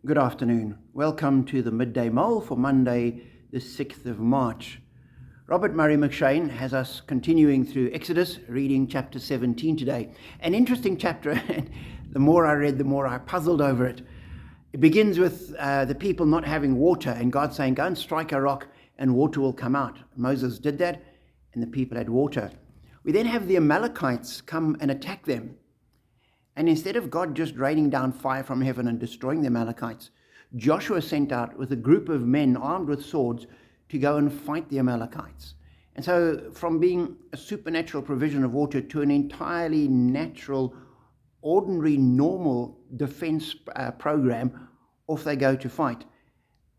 Good afternoon. Welcome to the Midday Mull for Monday, the 6th of March. Robert Murray McShane has us continuing through Exodus, reading chapter 17 today. An interesting chapter, and the more I read, the more I puzzled over it. It begins with the people not having water, and God saying, go and strike a rock and water will come out. Moses did that, and the people had water. We then have the Amalekites come and attack them. And instead of God just raining down fire from heaven and destroying the Amalekites, Joshua sent out with a group of men armed with swords to go and fight the Amalekites. And so from being a supernatural provision of water to an entirely natural, ordinary, normal defense program, off they go to fight.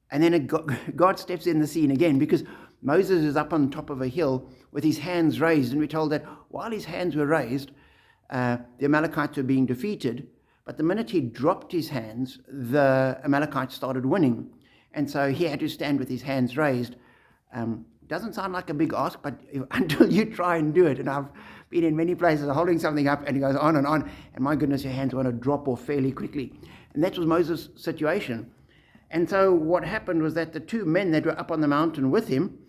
And then God steps in the scene again, because Moses is up on top of a hill with his hands raised. And we're told that while his hands were raised, the Amalekites were being defeated, but the minute he dropped his hands, the Amalekites started winning. And so he had to stand with his hands raised. Doesn't sound like a big ask, but until you try and do it, and I've been in many places holding something up, and it goes on, and my goodness, your hands want to drop off fairly quickly. And that was Moses' situation. And so what happened was that the two men that were up on the mountain with him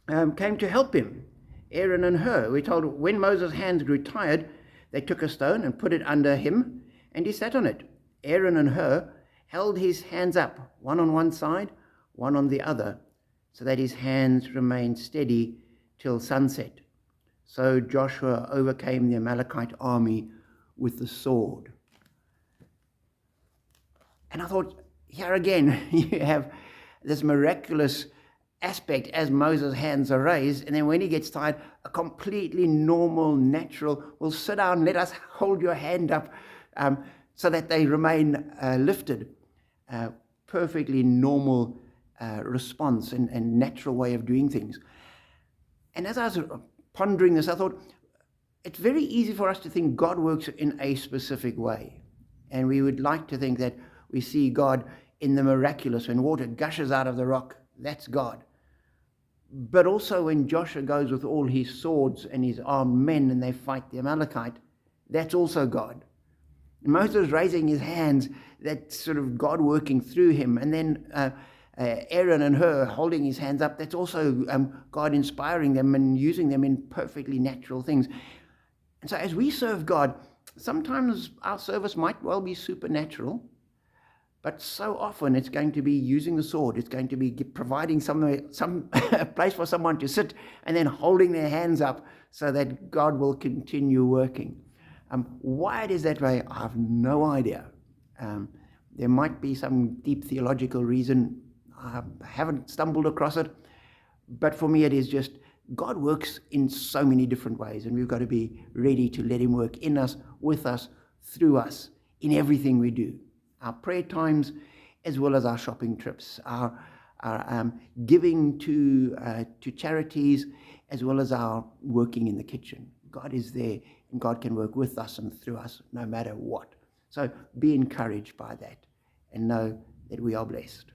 came to help him, Aaron and Hur. We're told when Moses' hands grew tired, they took a stone and put it under him, and he sat on it. Aaron and Hur held his hands up, one on one side, one on the other, so that his hands remained steady till sunset. So Joshua overcame the Amalekite army with the sword. And I thought, here again, you have this miraculous aspect as Moses' hands are raised, and then when he gets tired, a completely normal, natural, well, sit down, let us hold your hand up so that they remain lifted. Perfectly normal response and natural way of doing things. And as I was pondering this, I thought, it's very easy for us to think God works in a specific way. And we would like to think that we see God in the miraculous. When water gushes out of the rock, that's God. But also when Joshua goes with all his swords and his armed men and they fight the Amalekite, that's also God. And Moses raising his hands, that's sort of God working through him. And then Aaron and Hur holding his hands up, that's also God inspiring them and using them in perfectly natural things. And so as we serve God, sometimes our service might well be supernatural, but so often it's going to be using the sword. It's going to be providing some place for someone to sit and then holding their hands up so that God will continue working. Why it is that way, I have no idea. There might be some deep theological reason. I haven't stumbled across it. But for me, it is just God works in so many different ways, and we've got to be ready to let him work in us, with us, through us, in everything we do. Our prayer times, as well as our shopping trips, our giving to charities, as well as our working in the kitchen. God is there, and God can work with us and through us, no matter what. So be encouraged by that, and know that we are blessed.